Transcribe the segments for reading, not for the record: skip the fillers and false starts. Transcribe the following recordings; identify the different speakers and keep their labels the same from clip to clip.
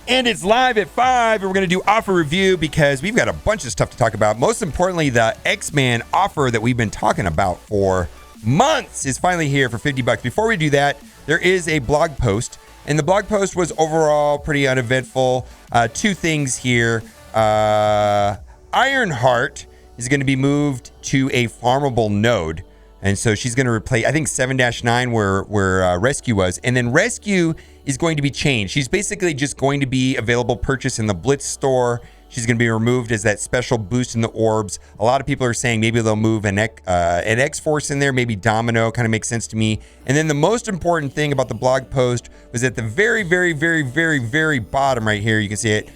Speaker 1: And it's live at 5, and we're going to do offer review because we've got a bunch of stuff to talk about. Most importantly, the X-Men offer that we've been talking about for months is finally here for $50. Before we do that, there is a blog post, and the blog post was overall pretty uneventful. Two things here. Ironheart is going to be moved to a farmable node. And so she's going to replace, I think, 7-9 where Rescue was. And then Rescue is going to be changed. She's basically just going to be available purchase in the Blitz store. She's going to be removed as that special boost in the orbs. A lot of people are saying maybe they'll move an X-Force in there, maybe Domino, kind of makes sense to me. And then the most important thing about the blog post was at the very, very, very, very, very bottom right here, you can see it.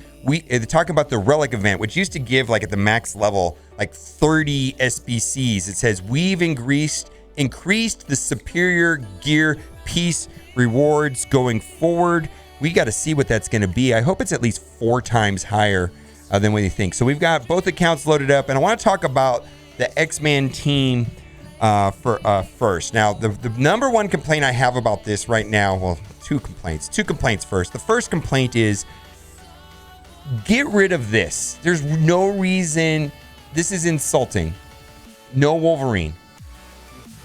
Speaker 1: They're talking about the Relic event, which used to give, like, at the max level, like 30 SBCs. It says, we've increased the superior gear piece rewards going forward. We got to see what that's going to be. I hope it's at least 4 times higher than what you think. So we've got both accounts loaded up, and I want to talk about the X-Men team first. Now, the number one complaint I have about this right now, well, two complaints first. The first complaint is, get rid of this. There's no reason. This is insulting. No Wolverine.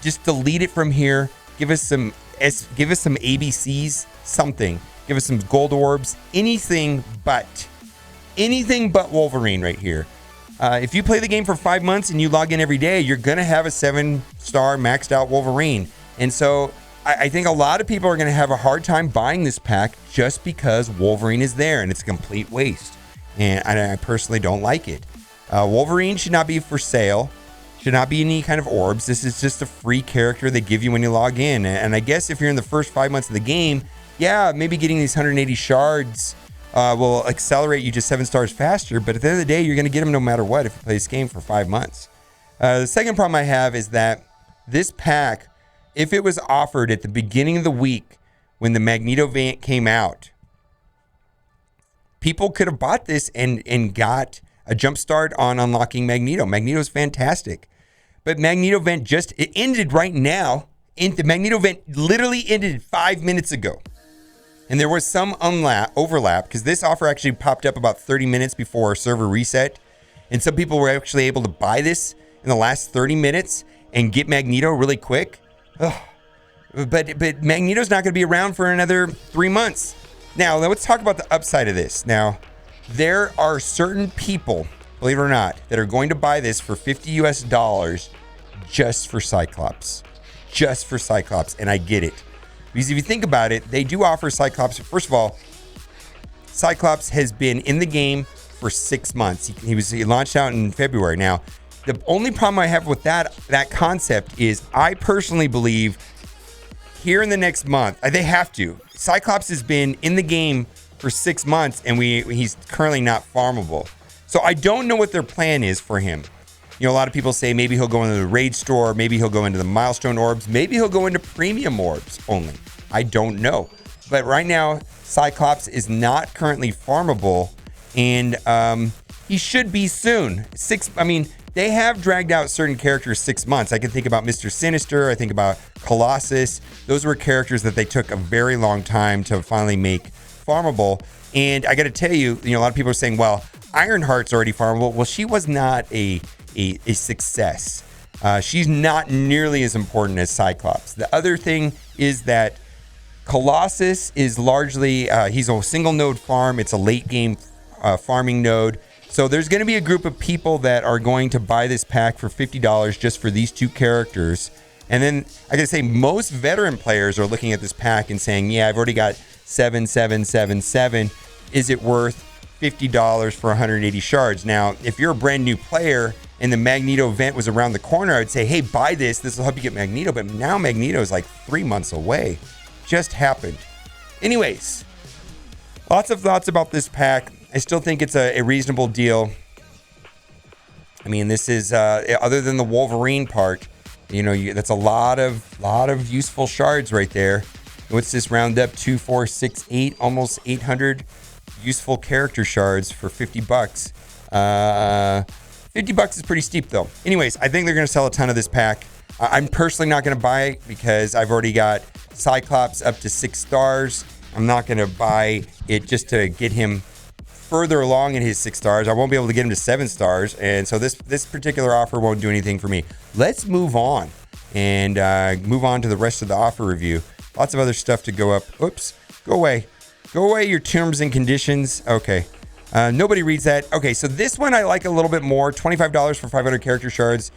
Speaker 1: Just delete it from here. Give us some ABCs, something. Give us some gold orbs. Anything but Wolverine right here. If you play the game for 5 months and you log in every day, you're gonna have a 7-star maxed out Wolverine. And so I think a lot of people are going to have a hard time buying this pack just because Wolverine is there, and it's a complete waste. And I personally don't like it. Wolverine should not be for sale. Should not be any kind of orbs. This is just a free character they give you when you log in. And I guess if you're in the first 5 months of the game, yeah, maybe getting these 180 shards will accelerate you to 7 stars faster. But at the end of the day, you're going to get them no matter what if you play this game for 5 months. The second problem I have is that this pack, if it was offered at the beginning of the week when the Magneto variant came out, people could have bought this and got a jump start on unlocking Magneto. Magneto's fantastic. But Magneto event it ended right now. The Magneto event literally ended 5 minutes ago. And there was some overlap because this offer actually popped up about 30 minutes before our server reset. And some people were actually able to buy this in the last 30 minutes and get Magneto really quick. Ugh. But Magneto's not going to be around for another 3 months. Now, let's talk about the upside of this. Now, there are certain people, believe it or not, that are going to buy this for $50 US just for Cyclops. Just for Cyclops, and I get it. Because if you think about it, they do offer Cyclops. First of all, Cyclops has been in the game for 6 months. He launched out in February. Now, the only problem I have with that concept is I personally believe here in the next month, they have to. Cyclops has been in the game for 6 months, and he's currently not farmable. So I don't know what their plan is for him. You know, a lot of people say maybe he'll go into the raid store, maybe he'll go into the milestone orbs, maybe he'll go into premium orbs only. I don't know. But right now, Cyclops is not currently farmable, and he should be soon. They have dragged out certain characters 6 months. I can think about Mr. Sinister. I think about Colossus. Those were characters that they took a very long time to finally make farmable. And I got to tell you, a lot of people are saying, well, Ironheart's already farmable. Well, she was not a success. She's not nearly as important as Cyclops. The other thing is that Colossus is largely, he's a single node farm. It's a late game farming node. So there's going to be a group of people that are going to buy this pack for $50 just for these two characters. And then I got to say, most veteran players are looking at this pack and saying, yeah, I've already got 7. Is it worth $50 for 180 shards? Now, if you're a brand new player and the Magneto event was around the corner, I would say, hey, buy this. This will help you get Magneto. But now Magneto is like 3 months away. Just happened. Anyways, lots of thoughts about this pack. I still think it's a reasonable deal. I mean, this is other than the Wolverine part, that's a lot of useful shards right there. What's this round up? 2, 4, 6, 8, almost 800 useful character shards for $50. $50 is pretty steep though. Anyways, I think they're going to sell a ton of this pack. I'm personally not going to buy it because I've already got Cyclops up to 6 stars. I'm not going to buy it just to get him further along in his 6 stars. I won't be able to get him to 7 stars. And so this particular offer won't do anything for me. Let's move on and move on to the rest of the offer review. Lots of other stuff to go up. Oops, go away. Go away, your terms and conditions. Okay. Nobody reads that. Okay, so this one I like a little bit more. $25 for 500 character shards.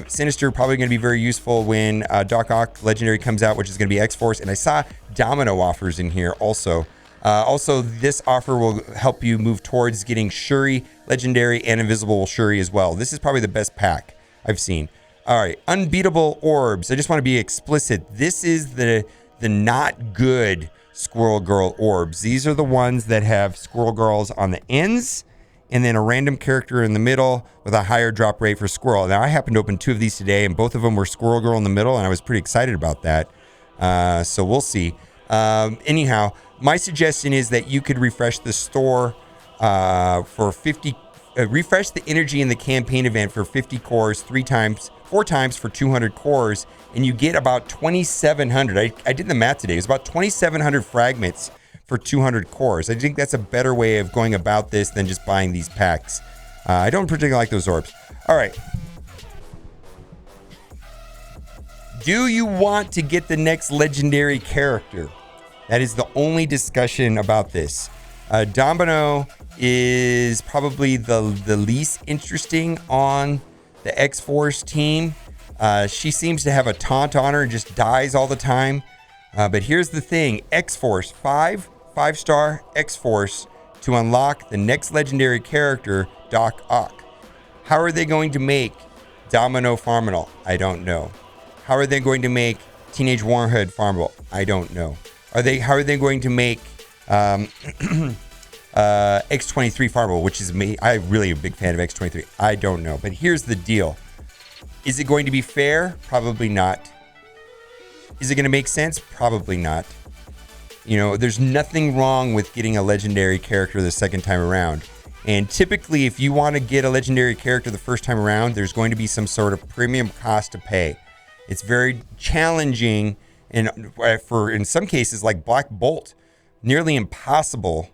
Speaker 1: Sinister, probably going to be very useful when Doc Ock Legendary comes out, which is going to be X-Force. And I saw Domino offers in here also. Also, this offer will help you move towards getting Shuri Legendary and Invisible Shuri as well. This is probably the best pack I've seen. All right, Unbeatable Orbs. I just want to be explicit. This is the not good Squirrel Girl orbs. These are the ones that have Squirrel Girls on the ends and then a random character in the middle with a higher drop rate for Squirrel. Now, I happened to open 2 of these today, and both of them were Squirrel Girl in the middle, and I was pretty excited about that. So we'll see. Anyhow, my suggestion is that you could refresh the store for 50. Refresh the energy in the campaign event for 50 cores 4 times for 200 cores, and you get about 2,700. I did the math today. It was about 2,700 fragments for 200 cores. I think that's a better way of going about this than just buying these packs. I don't particularly like those orbs. All right. Do you want to get the next legendary character? That is the only discussion about this. Domino is probably the least interesting on the X-Force team. She seems to have a taunt on her and just dies all the time. But here's the thing. X-Force, 5-star X-Force to unlock the next legendary character, Doc Ock. How are they going to make Domino farmable? I don't know. How are they going to make Teenage Warhead farmable? I don't know. How are they going to make X23 farmable, which is me. I'm really a big fan of X23. I don't know. But here's the deal. Is it going to be fair? Probably not. Is it going to make sense? Probably not. You know, there's nothing wrong with getting a legendary character the second time around. And typically, if you want to get a legendary character the first time around, there's going to be some sort of premium cost to pay. It's very challenging, and in some cases, like Black Bolt, nearly impossible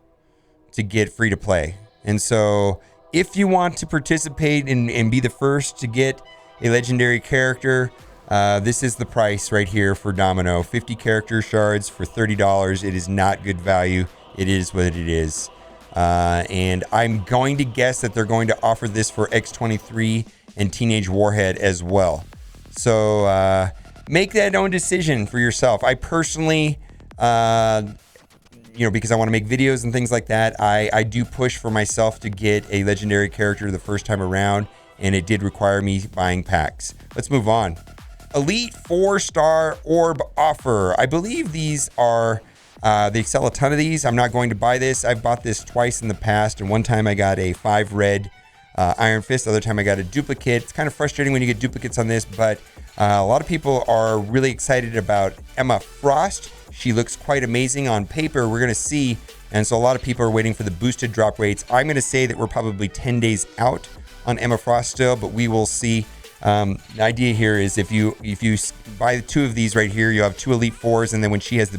Speaker 1: to get free to play. And so if you want to participate and be the first to get a legendary character, this is the price right here for Domino. 50 character shards for $30. It is not good value. It is what it is. And I'm going to guess that they're going to offer this for X23 and Teenage Warhead as well. So make that own decision for yourself. I personally, because I want to make videos and things like that, I do push for myself to get a legendary character the first time around, and it did require me buying packs. Let's move on. Elite 4-star orb offer. I believe these are, they sell a ton of these. I'm not going to buy this. I've bought this twice in the past, and one time I got a 5 red Iron Fist. The other time I got a duplicate. It's kind of frustrating when you get duplicates on this, but a lot of people are really excited about Emma Frost. She looks quite amazing on paper. We're going to see. And so a lot of people are waiting for the boosted drop rates. I'm going to say that we're probably 10 days out on Emma Frost still, but we will see. The idea here is if you buy 2 of these right here, you have 2 Elite 4s, and then when she has the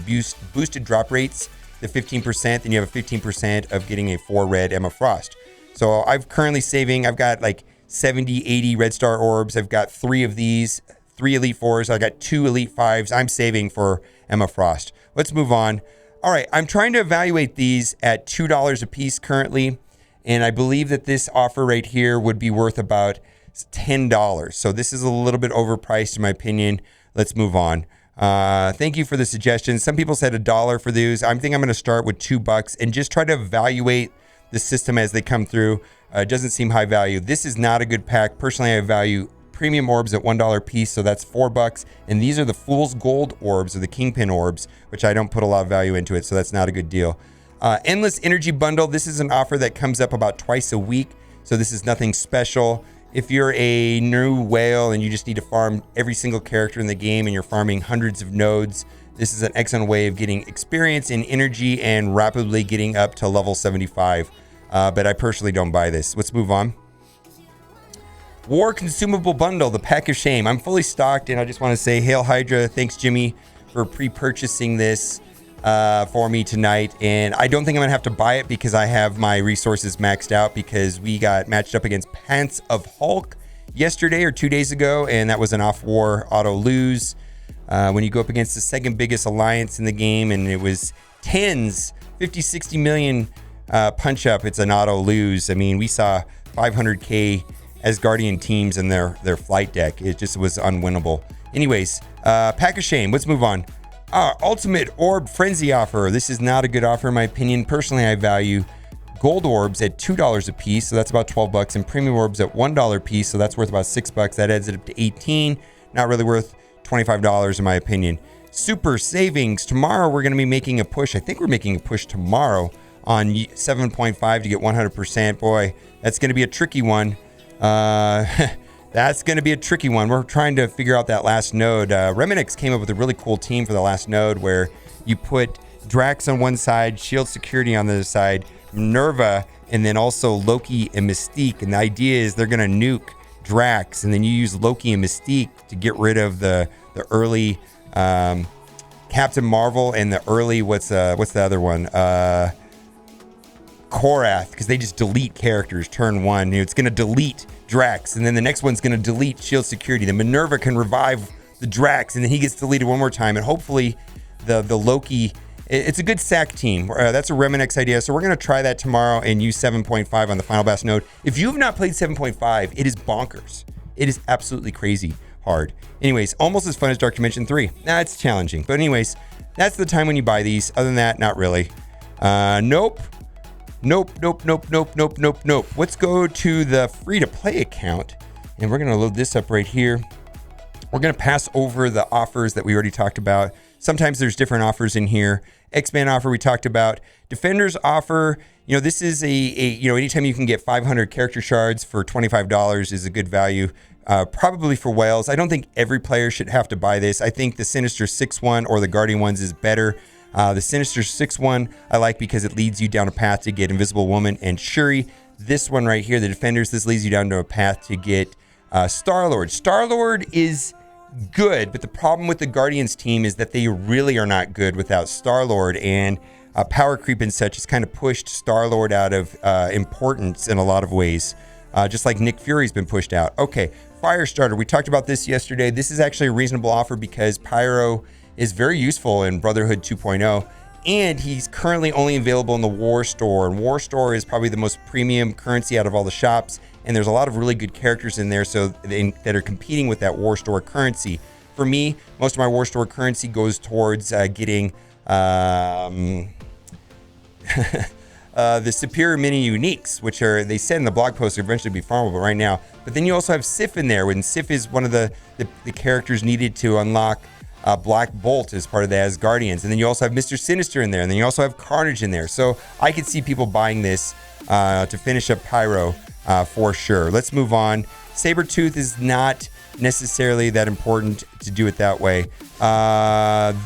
Speaker 1: boosted drop rates, the 15%, then you have a 15% of getting a 4 red Emma Frost. So I'm currently saving. I've got like 70, 80 red star orbs. I've got 3 of these, 3 Elite 4s. I got 2 Elite 5s. I'm saving for Emma Frost. Let's move on. All right, I'm trying to evaluate these at $2 a piece currently, and I believe that this offer right here would be worth about $10. So this is a little bit overpriced in my opinion. Let's move on. Thank you for the suggestion. Some people said $1 for these. I think I'm going to start with $2 and just try to evaluate the system as they come through. It doesn't seem high value. This is not a good pack. Personally, I value premium orbs at $1 a piece, so that's $4. And these are the Fool's Gold orbs, or the Kingpin orbs, which I don't put a lot of value into it, so that's not a good deal. Endless Energy Bundle. This is an offer that comes up about twice a week, so this is nothing special. If you're a new whale and you just need to farm every single character in the game and you're farming hundreds of nodes, this is an excellent way of getting experience in energy and rapidly getting up to level 75. But I personally don't buy this. Let's move on. War Consumable Bundle, the Pack of Shame. I'm fully stocked, and I just want to say, Hail Hydra. Thanks, Jimmy, for pre-purchasing this. for me tonight, and I don't think I'm gonna have to buy it because I have my resources maxed out, because we got matched up against Pants of Hulk yesterday or 2 days ago, and that was an off-war auto lose. When you go up against the second biggest alliance in the game, and it was tens, 50, 60 million punch up, it's an auto lose. I mean, we saw 500k Asgardian teams in their flight deck. It just was unwinnable. Anyways, pack of shame. Let's move on. Ultimate Orb Frenzy offer. This is not a good offer in my opinion. Personally, I value gold orbs at $2 a piece, so that's about 12 bucks, and premium orbs at $1 a piece, so that's worth about 6 bucks. That adds it up to 18. Not really worth $25 in my opinion. Super savings. Tomorrow we're going to be making a push. I think we're making a push tomorrow on 7.5 to get 100%. Boy, that's going to be a tricky one. That's going to be a tricky one. We're trying to figure out that last node. Reminix came up with a really cool team for the last node where you put Drax on one side, Shield Security on the other side, Minerva, and then also Loki and Mystique. And the idea is they're going to nuke Drax, and then you use Loki and Mystique to get rid of the early Captain Marvel and the early, what's the other one? Korath, because they just delete characters turn one. It's going to delete Drax, and then the next one's going to delete Shield Security. The Minerva can revive the Drax, and then he gets deleted one more time, and hopefully the Loki, it's a good sack team. That's a Reminix idea, so we're going to try that tomorrow and use 7.5 on the Final Blast node. If you have not played 7.5, it is bonkers. It is absolutely crazy hard. Anyways, almost as fun as Dark Dimension 3. Nah, it's challenging, but anyways, that's the time when you buy these. Other than that, not really. Nope. Let's go to the free-to-play account, and we're going to load this up right here. We're going to pass over the offers that we already talked about. Sometimes there's different offers in here. X-Men offer we talked about. Defenders offer, this is anytime you can get 500 character shards for $25 is a good value. Probably for whales. I don't think every player should have to buy this. I think the Sinister 6-1 or the Guardian ones is better. The Sinister 6-1 I like because it leads you down a path to get Invisible Woman and Shuri. This one right here, the Defenders, this leads you down to a path to get Star-Lord. Star-Lord is good, but the problem with the Guardians team is that they really are not good without Star-Lord, and power creep and such has kind of pushed Star-Lord out of importance in a lot of ways, just like Nick Fury's been pushed out. Okay, Firestarter, we talked about this yesterday. This is actually a reasonable offer because Pyro is very useful in Brotherhood 2.0, and he's currently only available in the War Store, and War Store is probably the most premium currency out of all the shops, and there's a lot of really good characters in there that are competing with that War Store currency. For me, most of my War Store currency goes towards getting the superior mini uniques, which are, they said in the blog post, eventually be farmable right now. But then you also have Sif in there, when Sif is one of the characters needed to unlock Black Bolt as part of the Asgardians. And then you also have Mr. Sinister in there, and then you also have Carnage in there. So I could see people buying this to finish up Pyro for sure. Let's move on. Sabretooth is not necessarily that important to do it that way.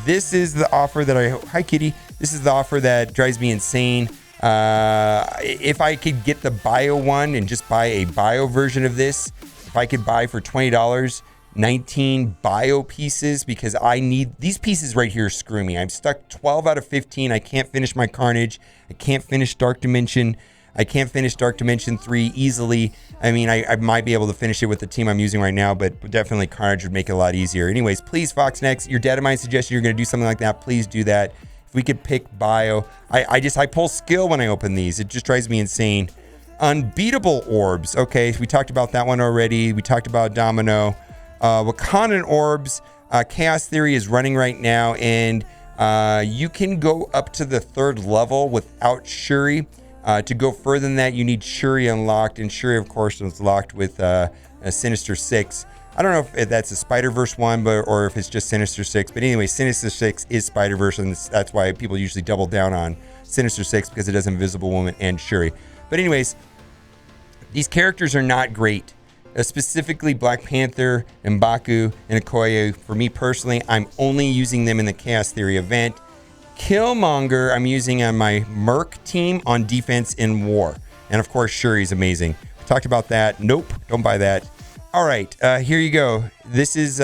Speaker 1: This is the offer that hi kitty. This is the offer that drives me insane. If I could get the bio one and just buy a bio version of this, if I could buy for $20 19 bio pieces, because I need these pieces right here screw me. I'm stuck 12 out of 15. I can't finish my Carnage. I can't finish Dark Dimension. I can't finish Dark Dimension 3 easily. I mean, I might be able to finish it with the team I'm using right now, but definitely Carnage would make it a lot easier. Anyways, please, Foxnex, your data mine suggested you're going to do something like that. Please do that. If we could pick bio. I pull skill when I open these. It just drives me insane. Unbeatable orbs. Okay, we talked about that one already. We talked about Domino. Wakandan orbs. Chaos Theory is running right now, and you can go up to the 3rd level without Shuri. To go further than that, you need Shuri unlocked, and Shuri, of course, is locked with a Sinister 6. I don't know if that's a Spider-Verse one, or if it's just Sinister 6. But anyway, Sinister 6 is Spider-Verse, and that's why people usually double down on Sinister 6, because it has Invisible Woman and Shuri. But anyways, these characters are not great. Specifically Black Panther, M'Baku, and Okoye. For me personally, I'm only using them in the Chaos Theory event. Killmonger, I'm using on my Merc team on defense in war. And of course, Shuri's amazing. We talked about that. Nope, don't buy that. All right, here you go. This is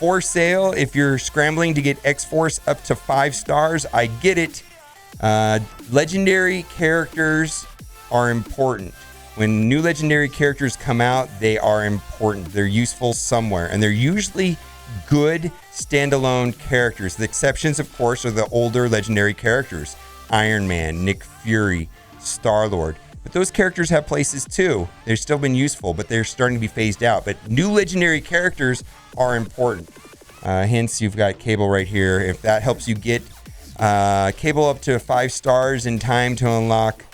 Speaker 1: for sale if you're scrambling to get X-Force up to 5 stars. I get it. Legendary characters are important. When new legendary characters come out, they are important. They're useful somewhere, and they're usually good standalone characters. The exceptions, of course, are the older legendary characters. Iron Man, Nick Fury, Star-Lord. But those characters have places too. They've still been useful, but they're starting to be phased out. But new legendary characters are important. Hence, you've got Cable right here. If that helps you get Cable up to 5 stars in time to unlock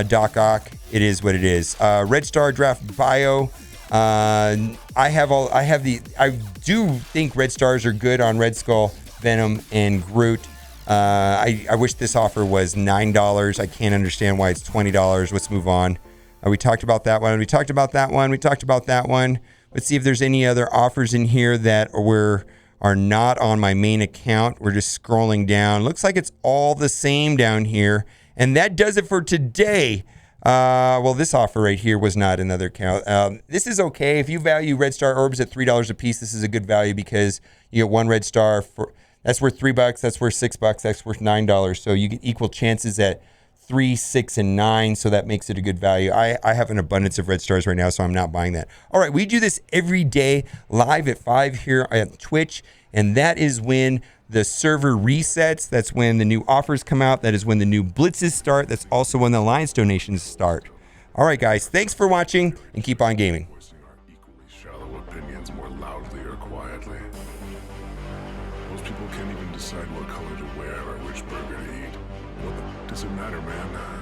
Speaker 1: Doc Ock, it is what it is. Red Star Draft Bio. I do think Red Stars are good on Red Skull, Venom, and Groot. I wish this offer was $9. I can't understand why it's $20. Let's move on. We talked about that one. We talked about that one. We talked about that one. Let's see if there's any other offers in here that are not on my main account. We're just scrolling down. Looks like it's all the same down here. And that does it for today. Well, this offer right here was not another account. This is okay. If you value Red Star Orbs at $3 a piece, this is a good value because you get 1 Red Star for... That's worth $3. That's worth $6. That's worth $9. So you get equal chances at 3, 6, and 9. So that makes it a good value. I have an abundance of Red Stars right now, so I'm not buying that. All right, we do this every day live at 5 here at Twitch, and that is when the server resets. That's when the new offers come out. That is when the new blitzes start. That's also when the Alliance donations start. All right, guys, thanks for watching, and keep on gaming.
Speaker 2: People can't even decide what color to wear or which burger to eat. What does it matter, man?